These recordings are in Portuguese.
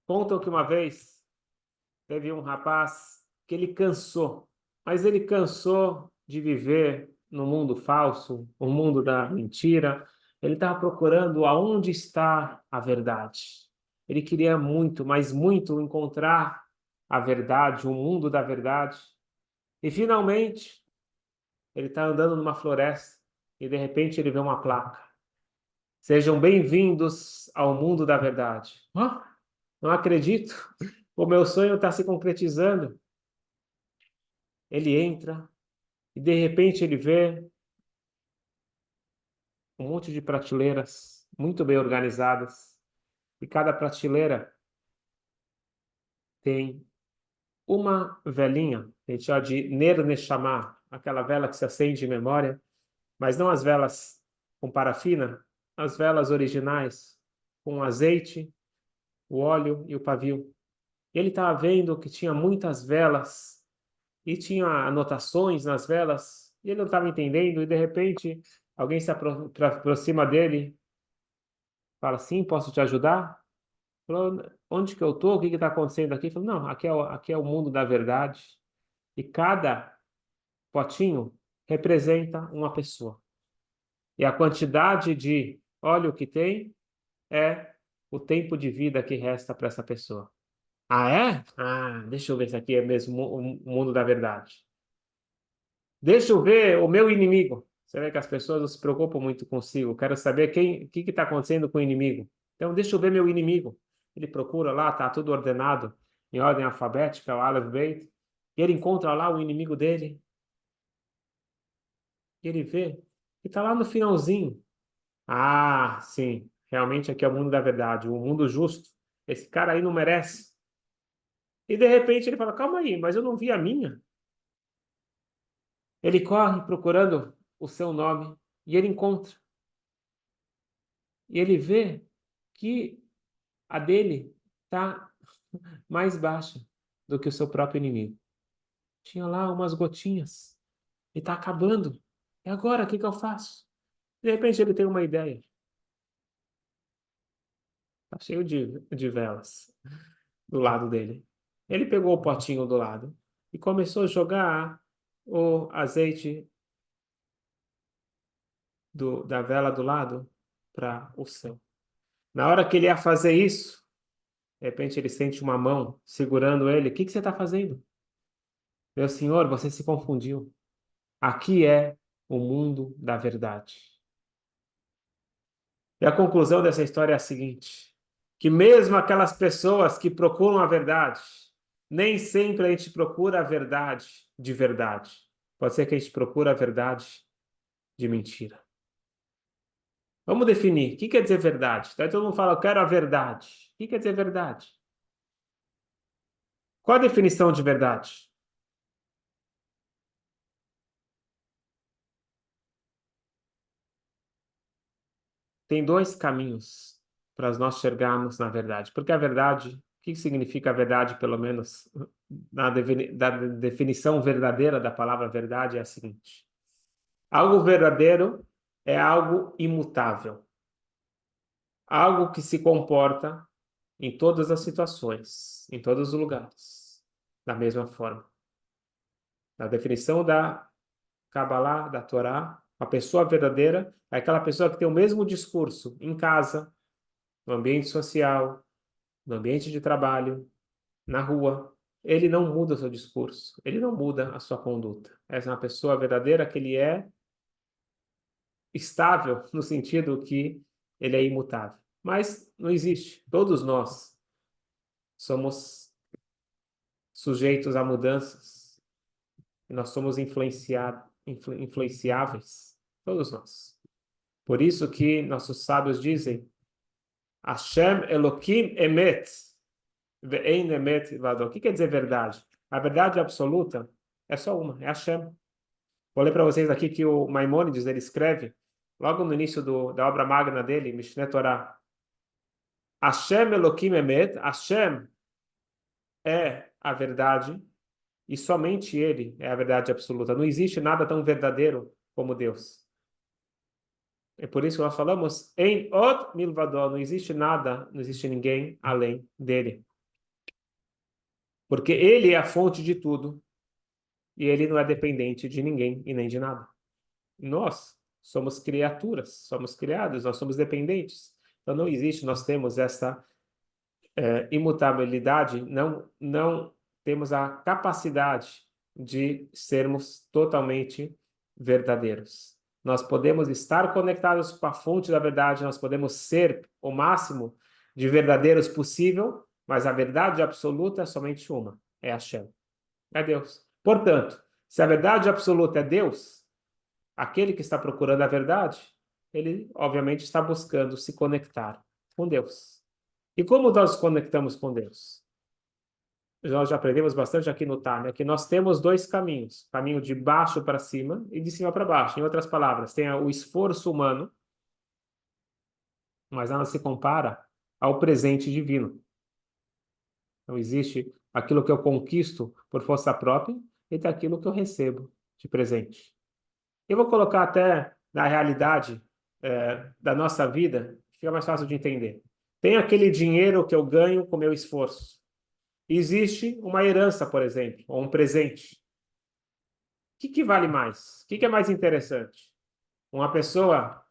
Contam que uma vez teve um rapaz que ele cansou, mas ele cansou de viver no mundo falso, o mundo da mentira. Ele estava procurando aonde está a verdade. Ele queria muito, mas muito encontrar a verdade, o mundo da verdade. E finalmente, ele está andando numa floresta e de repente ele vê uma placa. Sejam bem-vindos ao mundo da verdade. Não acredito. O meu sonho está se concretizando. Ele entra e de repente ele vê um monte de prateleiras muito bem organizadas. E cada prateleira tem uma velinha, a gente chama de Ner Neshama, aquela vela que se acende em memória, mas não as velas com parafina, as velas originais, com azeite, o óleo e o pavio. E ele estava vendo que tinha muitas velas e tinha anotações nas velas, e ele não estava entendendo, e de repente alguém se aproxima dele, fala, sim, posso te ajudar? Falou, onde que eu estou? O que está acontecendo aqui? Falou, não, aqui é o mundo da verdade, e cada potinho representa uma pessoa. E a quantidade de óleo que tem é o tempo de vida que resta para essa pessoa. Ah, é? Ah, deixa eu ver se aqui é mesmo o mundo da verdade. Deixa eu ver o meu inimigo. Você vê que as pessoas não se preocupam muito consigo. Quero saber o que está acontecendo com o inimigo. Então, deixa eu ver meu inimigo. Ele procura lá, está tudo ordenado, em ordem alfabética, o Aleph Beit. E ele encontra lá o inimigo dele. E ele vê e está lá no finalzinho. Ah, sim, realmente aqui é o mundo da verdade, o mundo justo. Esse cara aí não merece. E de repente ele fala: calma aí, mas eu não vi a minha. Ele corre procurando o seu nome e ele encontra. E ele vê que a dele está mais baixa do que o seu próprio inimigo. Tinha lá umas gotinhas e está acabando. E agora, o que que eu faço? De repente ele tem uma ideia. Está cheio de velas do lado dele. Ele pegou o potinho do lado e começou a jogar o azeite da vela do lado para o céu. Na hora que ele ia fazer isso, de repente ele sente uma mão segurando ele. O que que você está fazendo? Meu senhor, você se confundiu. Aqui é o mundo da verdade. E a conclusão dessa história é a seguinte: que mesmo aquelas pessoas que procuram a verdade, nem sempre a gente procura a verdade de verdade. Pode ser que a gente procure a verdade de mentira. Vamos definir. O que quer dizer verdade? Daí todo mundo fala, eu quero a verdade. O que quer dizer verdade? Qual a definição de verdade? Tem dois caminhos para nós chegarmos na verdade. Porque a verdade, o que significa a verdade, pelo menos da definição verdadeira da palavra verdade, é a seguinte: algo verdadeiro é algo imutável, algo que se comporta em todas as situações, em todos os lugares, da mesma forma. Na definição da Kabbalah, da Torá, a pessoa verdadeira é aquela pessoa que tem o mesmo discurso em casa, no ambiente social, no ambiente de trabalho, na rua. Ele não muda o seu discurso, ele não muda a sua conduta. Essa é uma pessoa verdadeira que ele é estável no sentido que ele é imutável. Mas não existe. Todos nós somos sujeitos a mudanças e nós somos influenciáveis. Todos nós. Por isso que nossos sábios dizem Hashem Elohim Emet ve'ein Emet vado. O que quer dizer verdade? A verdade absoluta é só uma, é Hashem. Vou ler para vocês aqui que o Maimônides ele escreve logo no início da obra magna dele, Mishneh Torah. Hashem Elohim Emet, Hashem é a verdade e somente Ele é a verdade absoluta. Não existe nada tão verdadeiro como Deus. É por isso que nós falamos em Od Milvadó, não existe nada, não existe ninguém além dele. Porque ele é a fonte de tudo e ele não é dependente de ninguém e nem de nada. Nós somos criaturas, somos criados, nós somos dependentes. Então não existe, nós temos essa imutabilidade, não temos a capacidade de sermos totalmente verdadeiros. Nós podemos estar conectados com a fonte da verdade, nós podemos ser o máximo de verdadeiros possível, mas a verdade absoluta é somente uma, é Hashem, é Deus. Portanto, se a verdade absoluta é Deus, aquele que está procurando a verdade, ele obviamente está buscando se conectar com Deus. E como nós nos conectamos com Deus? Nós já aprendemos bastante aqui no Tânia, que nós temos dois caminhos, caminho de baixo para cima e de cima para baixo. Em outras palavras, tem o esforço humano, mas nada se compara ao presente divino. Não existe aquilo que eu conquisto por força própria e tem aquilo que eu recebo de presente. Eu vou colocar até na realidade da nossa vida, fica mais fácil de entender. Tem aquele dinheiro que eu ganho com meu esforço. Existe uma herança, por exemplo, ou um presente. O que vale mais? O que é mais interessante? Uma pessoa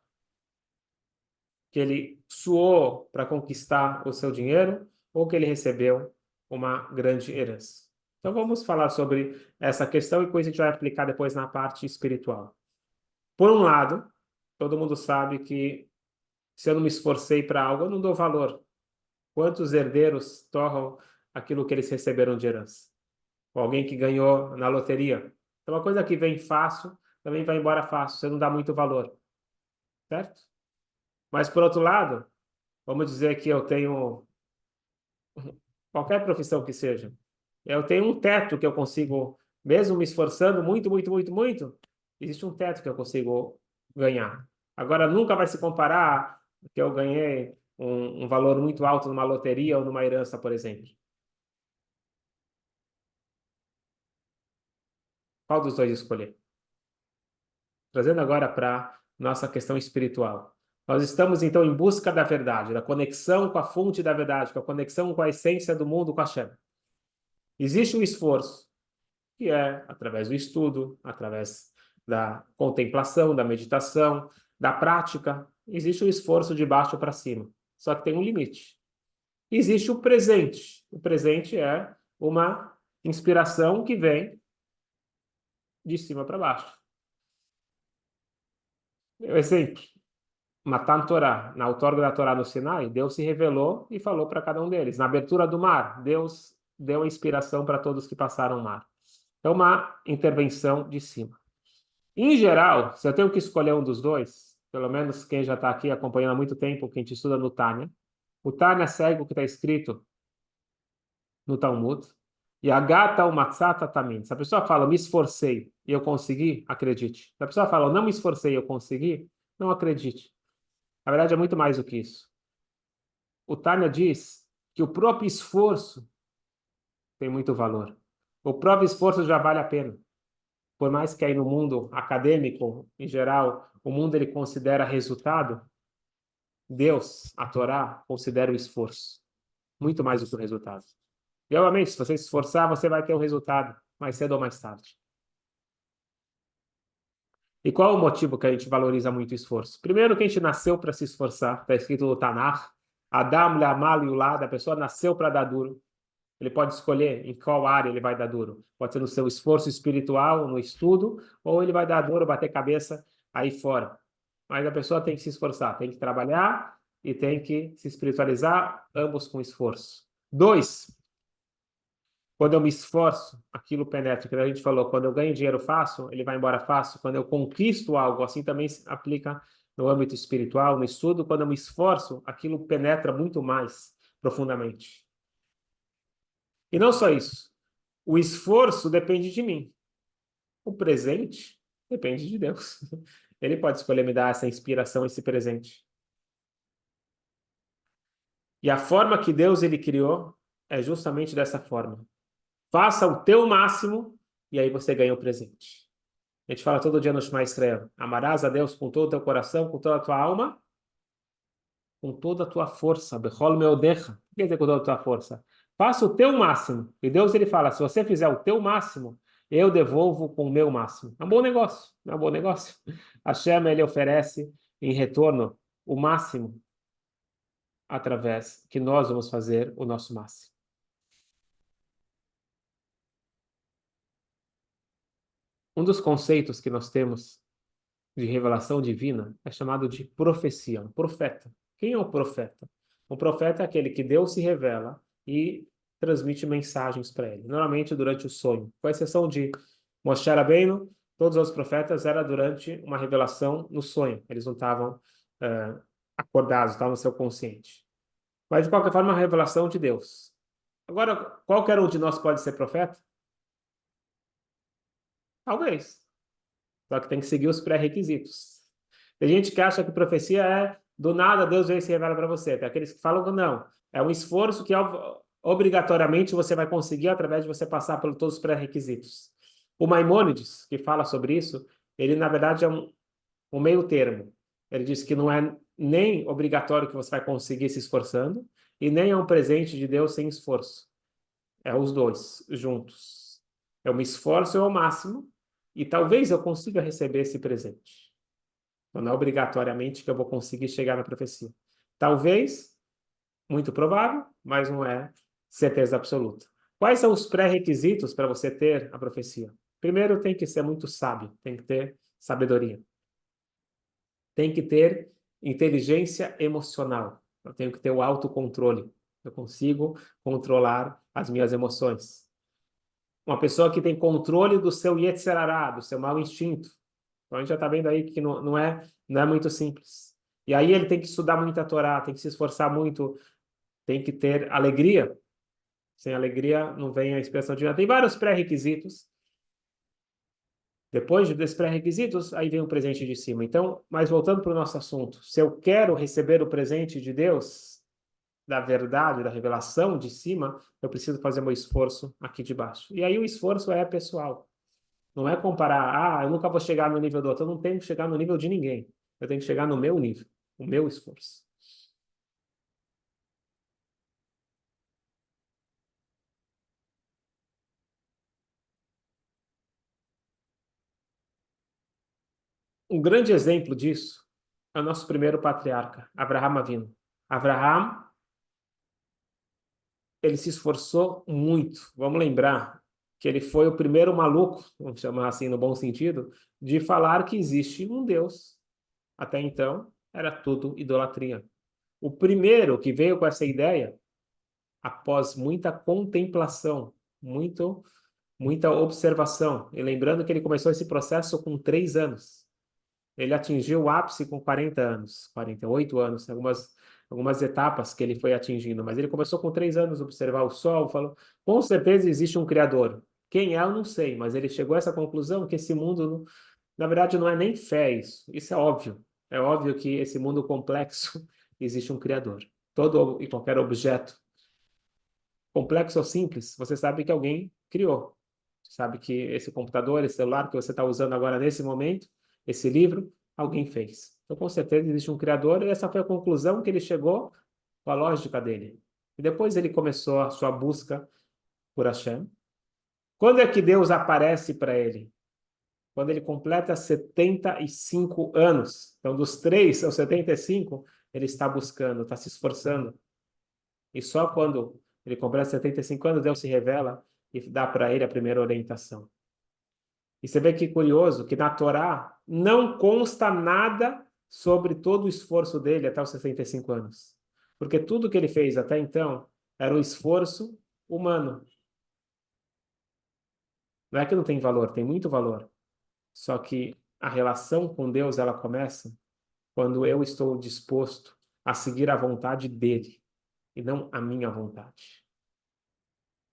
que ele suou para conquistar o seu dinheiro ou que ele recebeu uma grande herança? Então vamos falar sobre essa questão e depois a gente vai aplicar depois na parte espiritual. Por um lado, todo mundo sabe que se eu não me esforcei para algo, eu não dou valor. Quantos herdeiros torram aquilo que eles receberam de herança? Ou alguém que ganhou na loteria. Então, uma coisa que vem fácil, também vai embora fácil, você não dá muito valor, certo? Mas, por outro lado, vamos dizer que eu tenho qualquer profissão que seja, eu tenho um teto que eu consigo, mesmo me esforçando muito, muito, muito, muito, existe um teto que eu consigo ganhar. Agora, nunca vai se comparar que eu ganhei um valor muito alto numa loteria ou numa herança, por exemplo. Qual dos dois escolher? Trazendo agora para nossa questão espiritual. Nós estamos, então, em busca da verdade, da conexão com a fonte da verdade, com a conexão com a essência do mundo, com a Hashem. Existe um esforço, que é através do estudo, através da contemplação, da meditação, da prática. Existe um esforço de baixo para cima, só que tem um limite. Existe o presente. O presente é uma inspiração que vem de cima para baixo. Exemplo. Matan Torá, na outorga da Torá no Sinai, Deus se revelou e falou para cada um deles. Na abertura do mar, Deus deu a inspiração para todos que passaram o mar. Então, uma intervenção de cima. Em geral, se eu tenho que escolher um dos dois, pelo menos quem já está aqui acompanhando há muito tempo, quem te estuda no Tânia, o Tânia segue o que está escrito no Talmud, e a gata o matzata tamin. Se a pessoa fala, me esforcei e eu consegui, acredite. Se a pessoa fala, não me esforcei e eu consegui, não acredite. Na verdade, é muito mais do que isso. O Tânia diz que o próprio esforço tem muito valor. O próprio esforço já vale a pena. Por mais que aí no mundo acadêmico, em geral, o mundo ele considera resultado, Deus, a Torá, considera o esforço muito mais do que o resultado. E, obviamente, se você se esforçar, você vai ter o resultado, mais cedo ou mais tarde. E qual é o motivo que a gente valoriza muito o esforço? Primeiro que a gente nasceu para se esforçar, está escrito no Tanakh, Adam le'amal yulad, a pessoa nasceu para dar duro. Ele pode escolher em qual área ele vai dar duro. Pode ser no seu esforço espiritual, no estudo, ou ele vai dar duro, bater cabeça aí fora. Mas a pessoa tem que se esforçar, tem que trabalhar e tem que se espiritualizar, ambos com esforço. Dois, quando eu me esforço, aquilo penetra, que a gente falou, quando eu ganho dinheiro fácil, ele vai embora fácil. Quando eu conquisto algo, assim também se aplica no âmbito espiritual, no estudo, quando eu me esforço, aquilo penetra muito mais profundamente. E não só isso. O esforço depende de mim. O presente depende de Deus. Ele pode escolher me dar essa inspiração, esse presente. E a forma que Deus ele criou é justamente dessa forma. Faça o teu máximo e aí você ganha o presente. A gente fala todo dia no Shema Israel. Amarás a Deus com todo o teu coração, com toda a tua alma, com toda a tua força. Bechol meodecha. O que quer dizer com toda a tua força? Faça o teu máximo. E Deus ele fala, se você fizer o teu máximo, eu devolvo com o meu máximo. É um bom negócio, não é um bom negócio? A Hashem, ele oferece em retorno o máximo através que nós vamos fazer o nosso máximo. Um dos conceitos que nós temos de revelação divina é chamado de profecia, um profeta. Quem é o profeta? O profeta é aquele que Deus se revela e transmite mensagens para ele, normalmente durante o sonho. Com exceção de Moshe Rabbeinu, todos os profetas era durante uma revelação no sonho. Eles não estavam acordados, estavam no seu consciente. Mas, de qualquer forma, uma revelação de Deus. Agora, qualquer um de nós pode ser profeta? Talvez. Só que tem que seguir os pré-requisitos. Tem gente que acha que profecia é do nada Deus vem e se revela para você. Tem aqueles que falam que não. É um esforço que obrigatoriamente você vai conseguir através de você passar por todos os pré-requisitos. O Maimônides, que fala sobre isso, ele na verdade é um meio termo. Ele diz que não é nem obrigatório que você vai conseguir se esforçando e nem é um presente de Deus sem esforço. É os dois juntos. Eu me esforço ao máximo e talvez eu consiga receber esse presente. Então, não é obrigatoriamente que eu vou conseguir chegar na profecia. Talvez, muito provável, mas não é certeza absoluta. Quais são os pré-requisitos para você ter a profecia? Primeiro, tem que ser muito sábio, tem que ter sabedoria. Tem que ter inteligência emocional. Eu tenho que ter o autocontrole. Eu consigo controlar as minhas emoções. Uma pessoa que tem controle do seu Yetzer Hara, do seu mau instinto. Então a gente já está vendo aí que não é muito simples. E aí ele tem que estudar muito a Torá, tem que se esforçar muito, tem que ter alegria. Sem alegria não vem a expressão divina. Tem vários pré-requisitos. Depois desses pré-requisitos, aí vem o presente de cima. Então, mas voltando para o nosso assunto, se eu quero receber o presente de Deus, da verdade, da revelação de cima, eu preciso fazer meu esforço aqui de baixo. E aí o esforço é pessoal. Não é comparar, eu nunca vou chegar no nível do outro. Eu não tenho que chegar no nível de ninguém. Eu tenho que chegar no meu nível, o meu esforço. Um grande exemplo disso é o nosso primeiro patriarca, Abraham Avinu. Abraham, ele se esforçou muito. Vamos lembrar que ele foi o primeiro maluco, vamos chamar assim no bom sentido, de falar que existe um Deus. Até então, era tudo idolatria. O primeiro que veio com essa ideia, após muita contemplação, muita observação, e lembrando que ele começou esse processo com 3 anos. Ele atingiu o ápice com 40 anos, 48 anos, algumas etapas que ele foi atingindo, mas ele começou com 3 anos a observar o Sol, falou, com certeza existe um Criador. Quem é, eu não sei, mas ele chegou a essa conclusão que esse mundo, na verdade, não é nem fé isso é óbvio. É óbvio que esse mundo complexo existe um Criador. Todo e qualquer objeto, complexo ou simples, você sabe que alguém criou. Você sabe que esse computador, esse celular que você está usando agora nesse momento, esse livro, alguém fez. Então, com certeza, existe um criador, e essa foi a conclusão que ele chegou com a lógica dele. E depois ele começou a sua busca por Hashem. Quando é que Deus aparece para ele? Quando ele completa 75 anos. Então, dos 3 aos 75, ele está buscando, está se esforçando. E só quando ele completa 75 anos, Deus se revela e dá para ele a primeira orientação. E você vê que curioso que na Torá não consta nada sobre todo o esforço dele até os 65 anos. Porque tudo que ele fez até então era um esforço humano. Não é que não tem valor, tem muito valor. Só que a relação com Deus ela começa quando eu estou disposto a seguir a vontade dele e não a minha vontade.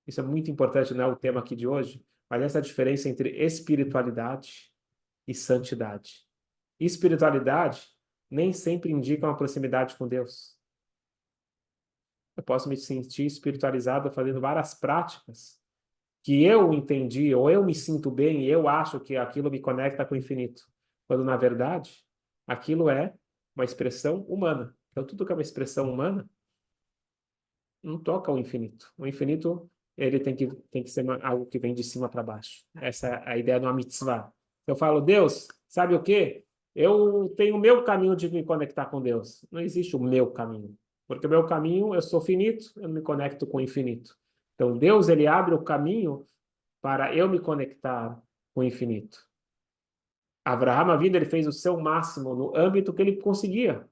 Isso é muito importante, não é o tema aqui de hoje, mas essa diferença entre espiritualidade e santidade. Espiritualidade nem sempre indica uma proximidade com Deus. Eu posso me sentir espiritualizado fazendo várias práticas que eu entendi, ou eu me sinto bem e eu acho que aquilo me conecta com o infinito. Quando, na verdade, aquilo é uma expressão humana. Então, tudo que é uma expressão humana não toca o infinito. O infinito, ele tem que ser algo que vem de cima para baixo. Essa é a ideia de uma mitzvah. Eu falo, Deus, sabe o quê? Eu tenho o meu caminho de me conectar com Deus. Não existe o meu caminho. Porque o meu caminho, eu sou finito, eu me conecto com o infinito. Então, Deus, ele abre o caminho para eu me conectar com o infinito. Abraham, a vida, ele fez o seu máximo no âmbito que ele conseguia.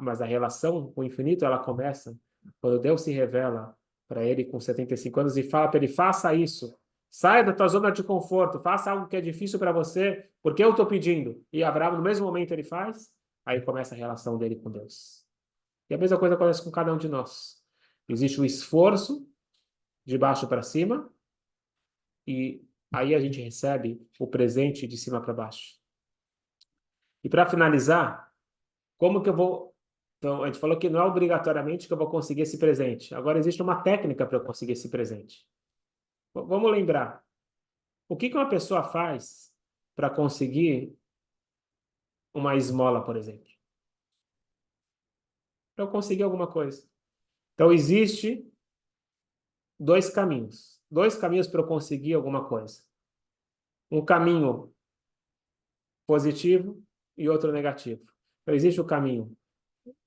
Mas a relação com o infinito, ela começa quando Deus se revela para ele com 75 anos e fala para ele, faça isso. Saia da tua zona de conforto, faça algo que é difícil para você, porque eu estou pedindo. E Abraão, no mesmo momento, ele faz, aí começa a relação dele com Deus. E a mesma coisa acontece com cada um de nós. Existe o esforço de baixo para cima, e aí a gente recebe o presente de cima para baixo. E para finalizar, como que eu vou. Então, a gente falou que não é obrigatoriamente que eu vou conseguir esse presente. Agora, existe uma técnica para eu conseguir esse presente. Vamos lembrar. O que que uma pessoa faz para conseguir uma esmola, por exemplo? Para eu conseguir alguma coisa. Então, existe dois caminhos. Dois caminhos para eu conseguir alguma coisa. Um caminho positivo e outro negativo. Então, existe o caminho.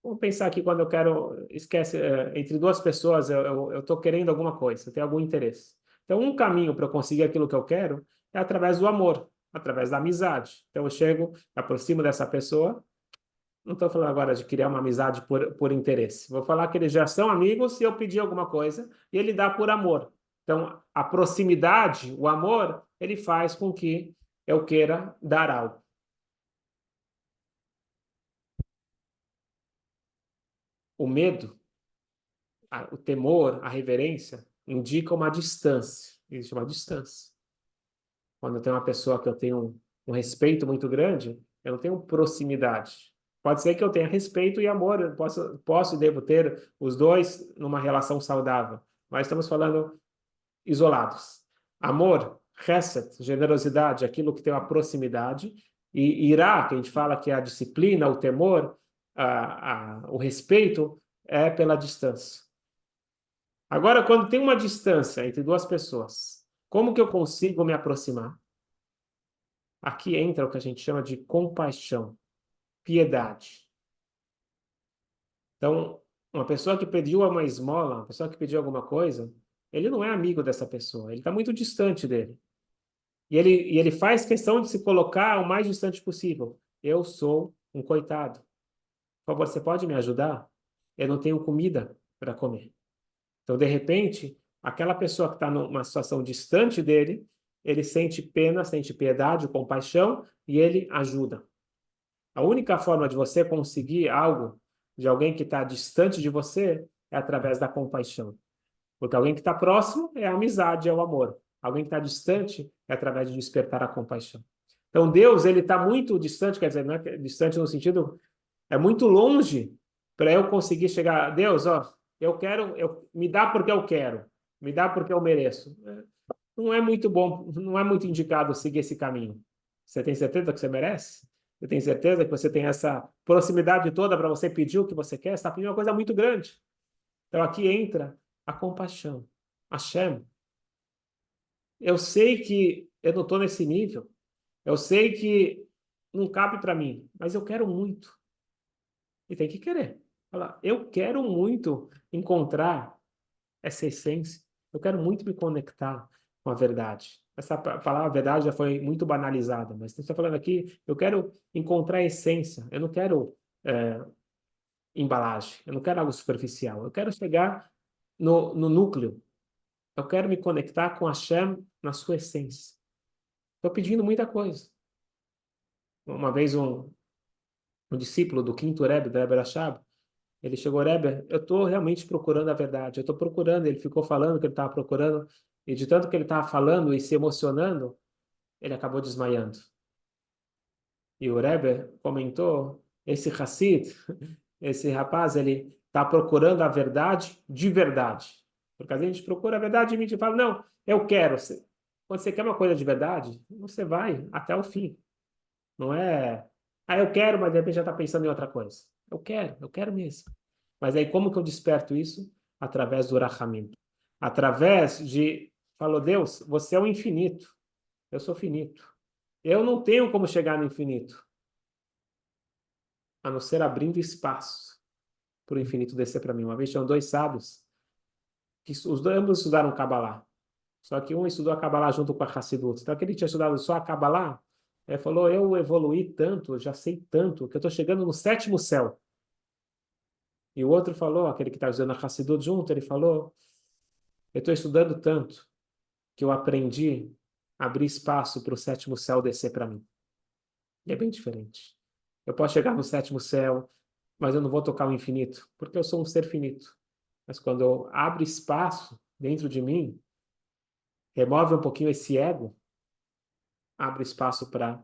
Vamos pensar aqui quando eu quero, esquece, entre duas pessoas, eu estou querendo alguma coisa, eu tenho algum interesse. Então, um caminho para eu conseguir aquilo que eu quero é através do amor, através da amizade. Então, eu chego, aproximo dessa pessoa, não estou falando agora de criar uma amizade por interesse. Vou falar que eles já são amigos e eu pedi alguma coisa e ele dá por amor. Então, a proximidade, o amor, ele faz com que eu queira dar algo. O medo, o temor, a reverência, indica uma distância. Existe uma distância. Quando eu tenho uma pessoa que eu tenho um respeito muito grande, eu não tenho proximidade. Pode ser que eu tenha respeito e amor, eu posso e devo ter os dois numa relação saudável, mas estamos falando isolados. Amor, chesed, generosidade, aquilo que tem uma proximidade, e irá, que a gente fala que é a disciplina, o temor, o respeito, é pela distância. Agora, quando tem uma distância entre duas pessoas, como que eu consigo me aproximar? Aqui entra o que a gente chama de compaixão, piedade. Então, uma pessoa que pediu uma esmola, uma pessoa que pediu alguma coisa, ele não é amigo dessa pessoa, ele está muito distante dele. E ele faz questão de se colocar o mais distante possível. Eu sou um coitado. Por favor, você pode me ajudar? Eu não tenho comida para comer. Então, de repente, aquela pessoa que está numa situação distante dele, ele sente pena, sente piedade, compaixão e ele ajuda. A única forma de você conseguir algo de alguém que está distante de você é através da compaixão. Porque alguém que está próximo é a amizade, é o amor. Alguém que está distante é através de despertar a compaixão. Então, Deus, ele está muito distante, quer dizer, não é distante no sentido, é muito longe para eu conseguir chegar. Deus, ó, eu quero, me dá porque eu quero, me dá porque eu mereço. Não é muito bom, não é muito indicado seguir esse caminho. Você tem certeza que você merece? Você tem certeza que você tem essa proximidade toda para você pedir o que você quer? Você está pedindo uma coisa muito grande. Então aqui entra a compaixão. Hashem, eu sei que eu não estou nesse nível. Eu sei que não cabe para mim, mas eu quero muito. E tem que querer. Falar, eu quero muito encontrar essa essência. Eu quero muito me conectar com a verdade. Essa palavra verdade já foi muito banalizada, mas você está falando aqui, eu quero encontrar a essência. Eu não quero embalagem, eu não quero algo superficial. Eu quero chegar no núcleo. Eu quero me conectar com a Hashem na sua essência. Estou pedindo muita coisa. Uma vez um discípulo do quinto Rebbe, do Rebbe Rashab, ele chegou, Rebbe, eu estou realmente procurando a verdade. Eu estou procurando. Ele ficou falando que ele estava procurando. E de tanto que ele estava falando e se emocionando, ele acabou desmaiando. E o Rebbe comentou, esse Hassid, esse rapaz, ele está procurando a verdade de verdade. Porque às vezes a gente procura a verdade e a gente fala, não, eu quero. Quando você quer uma coisa de verdade, você vai até o fim. Não é, eu quero, mas de repente já está pensando em outra coisa. Eu quero mesmo. Mas aí como que eu desperto isso? Através do Rahamim. Através de, falou, Deus, você é o infinito, eu sou finito. Eu não tenho como chegar no infinito, a não ser abrindo espaço para o infinito descer para mim. Uma vez tinham dois sábios, que ambos estudaram Kabbalah. Só que um estudou a Kabbalah junto com a Hassidut. Então, aquele que tinha estudado só a Kabbalah, ele falou, eu evoluí tanto, eu já sei tanto, que eu estou chegando no sétimo céu. E o outro falou, aquele que está estudando a Hassidut junto, ele falou, eu estou estudando tanto, que eu aprendi a abrir espaço para o sétimo céu descer para mim. E é bem diferente. Eu posso chegar no sétimo céu, mas eu não vou tocar o infinito, porque eu sou um ser finito. Mas quando eu abro espaço dentro de mim, remove um pouquinho esse ego, abre espaço para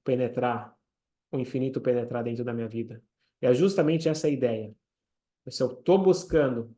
penetrar, o infinito penetrar dentro da minha vida. E é justamente essa a ideia. Se eu estou buscando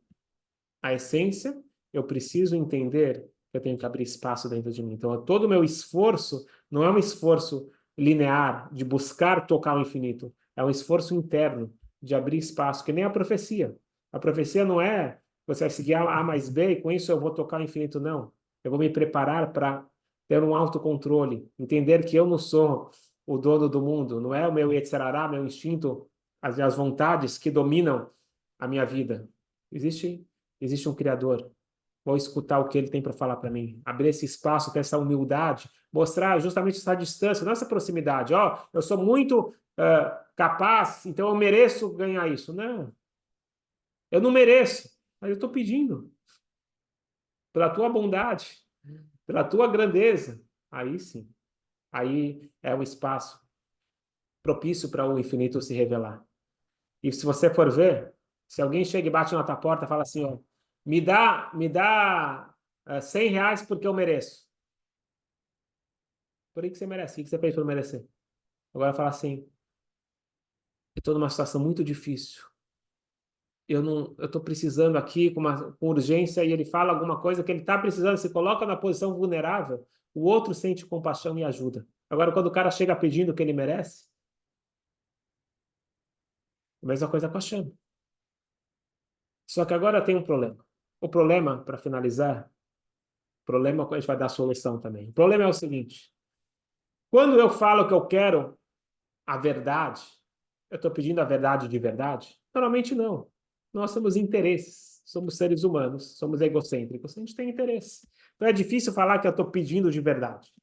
a essência, eu preciso entender que eu tenho que abrir espaço dentro de mim. Então, todo o meu esforço não é um esforço linear de buscar tocar o infinito, é um esforço interno de abrir espaço, que nem a profecia. A profecia não é você vai seguir A mais B e com isso eu vou tocar o infinito, não. Eu vou me preparar para ter um autocontrole, entender que eu não sou o dono do mundo, não é o meu Yetzirará, meu instinto, as vontades que dominam a minha vida. Existe um Criador. Vou escutar o que ele tem para falar para mim. Abrir esse espaço, ter essa humildade, mostrar justamente essa distância, não essa proximidade. Ó, eu sou muito capaz, então eu mereço ganhar isso. Não, eu não mereço, mas eu estou pedindo pela tua bondade, pela tua grandeza. Aí sim, aí é o espaço propício para o infinito se revelar. E se você for ver, se alguém chega e bate na tua porta e fala assim, ó, me dá R$ 100 porque eu mereço. Por que você merece? O que você fez para merecer? Agora fala assim, eu estou numa situação muito difícil. Eu estou precisando aqui com urgência e ele fala alguma coisa que ele está precisando, se coloca na posição vulnerável, o outro sente compaixão e ajuda. Agora, quando o cara chega pedindo o que ele merece, a mesma coisa com a chama. Só que agora tem um problema. O problema, para finalizar, problema a gente vai dar a solução também. O problema é o seguinte: quando eu falo que eu quero a verdade, eu estou pedindo a verdade de verdade? Normalmente não. Nós temos interesses, somos seres humanos, somos egocêntricos, a gente tem interesse. Então é difícil falar que eu estou pedindo de verdade.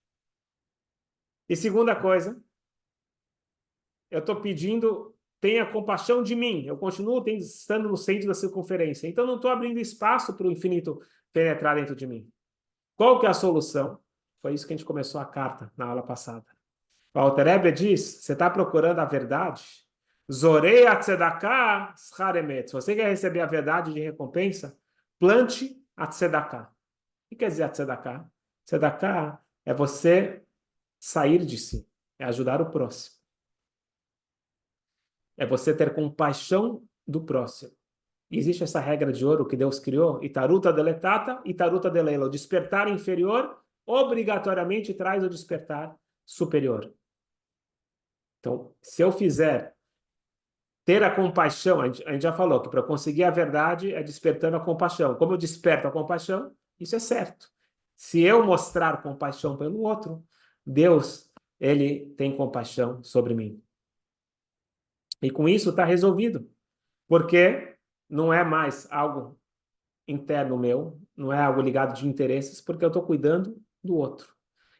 E segunda coisa, eu estou pedindo, tenha compaixão de mim. Eu continuo estando no centro da circunferência. Então não estou abrindo espaço para o infinito penetrar dentro de mim. Qual que é a solução? Foi isso que a gente começou a carta na aula passada. O Alter Rebbe diz, você está procurando a verdade? Zorei a tzedakah scharemet. Se você quer receber a verdade de recompensa, plante a tzedakah. O que quer dizer a tzedakah? Tzedakah é você sair de si, é ajudar o próximo. É você ter compaixão do próximo. E existe essa regra de ouro que Deus criou, itaruta deletata, itaruta delela. O despertar inferior obrigatoriamente traz o despertar superior. Então, se eu fizer ter a compaixão, a gente já falou que para conseguir a verdade é despertando a compaixão. Como eu desperto a compaixão, isso é certo. Se eu mostrar compaixão pelo outro, Deus, ele tem compaixão sobre mim. E com isso está resolvido, porque não é mais algo interno meu, não é algo ligado de interesses, porque eu estou cuidando do outro.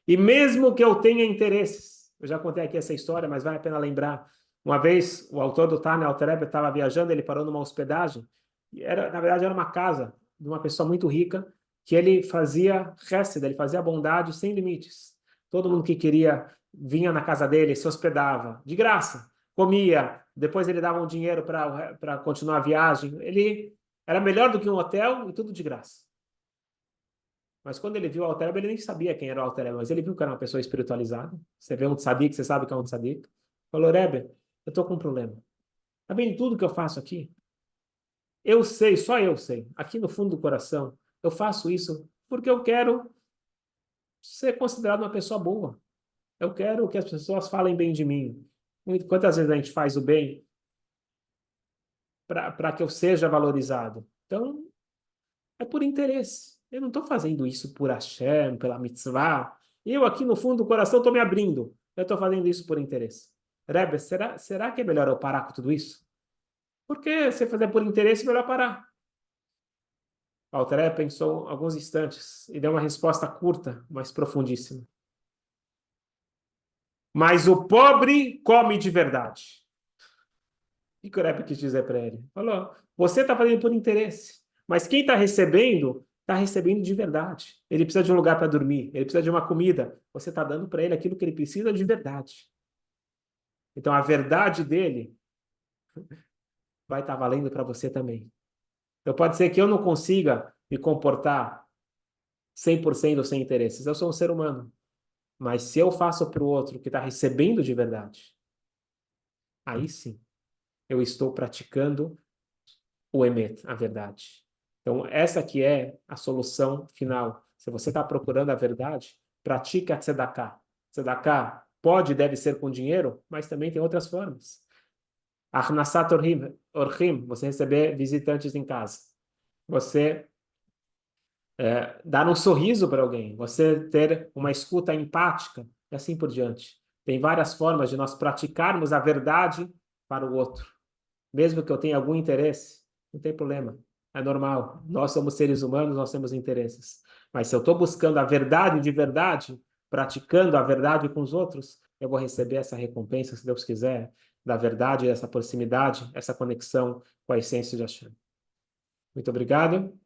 E mesmo que eu tenha interesses, eu já contei aqui essa história, mas vale a pena lembrar. Uma vez, o autor do Tânia Alter Rebbe estava viajando, ele parou numa hospedagem, e na verdade, era uma casa de uma pessoa muito rica, que ele fazia hesed, ele fazia bondade sem limites. Todo mundo que queria vinha na casa dele, se hospedava, de graça, comia, depois ele dava um dinheiro para continuar a viagem. Ele era melhor do que um hotel e tudo de graça. Mas quando ele viu o Alter Rebbe, ele nem sabia quem era o Alter Rebbe, mas ele viu que era uma pessoa espiritualizada. Você vê um tzadik, você sabe que é um tzadik. Falou, Rebbe, eu estou com um problema. Tá vendo tudo que eu faço aqui? Eu sei, só eu sei. Aqui no fundo do coração, eu faço isso porque eu quero ser considerado uma pessoa boa. Eu quero que as pessoas falem bem de mim. Quantas vezes a gente faz o bem para que eu seja valorizado. Então, é por interesse. Eu não estou fazendo isso por Hashem, pela mitzvah. Eu aqui no fundo do coração estou me abrindo. Eu estou fazendo isso por interesse. Rebbe, será que é melhor eu parar com tudo isso? Porque se fazer por interesse, é melhor parar. Alter Rebbe pensou alguns instantes e deu uma resposta curta, mas profundíssima. Mas o pobre come de verdade. O que o Rebbe quis dizer para ele? Falou, você está fazendo por interesse, mas quem está recebendo de verdade. Ele precisa de um lugar para dormir, ele precisa de uma comida. Você está dando para ele aquilo que ele precisa de verdade. Então, a verdade dele vai estar valendo para você também. Então, pode ser que eu não consiga me comportar 100% sem interesses. Eu sou um ser humano. Mas se eu faço para o outro que está recebendo de verdade, aí sim, eu estou praticando o emet, a verdade. Então, essa aqui é a solução final. Se você está procurando a verdade, pratique a tzedakah. Tzedakah pode e deve ser com dinheiro, mas também tem outras formas. Achnasat orchim, você receber visitantes em casa. Você dar um sorriso para alguém. Você ter uma escuta empática e assim por diante. Tem várias formas de nós praticarmos a verdade para o outro. Mesmo que eu tenha algum interesse, não tem problema. É normal. Nós somos seres humanos, nós temos interesses. Mas se eu estou buscando a verdade de verdade, praticando a verdade com os outros, eu vou receber essa recompensa, se Deus quiser, da verdade, essa proximidade, essa conexão com a essência de Hashem. Muito obrigado.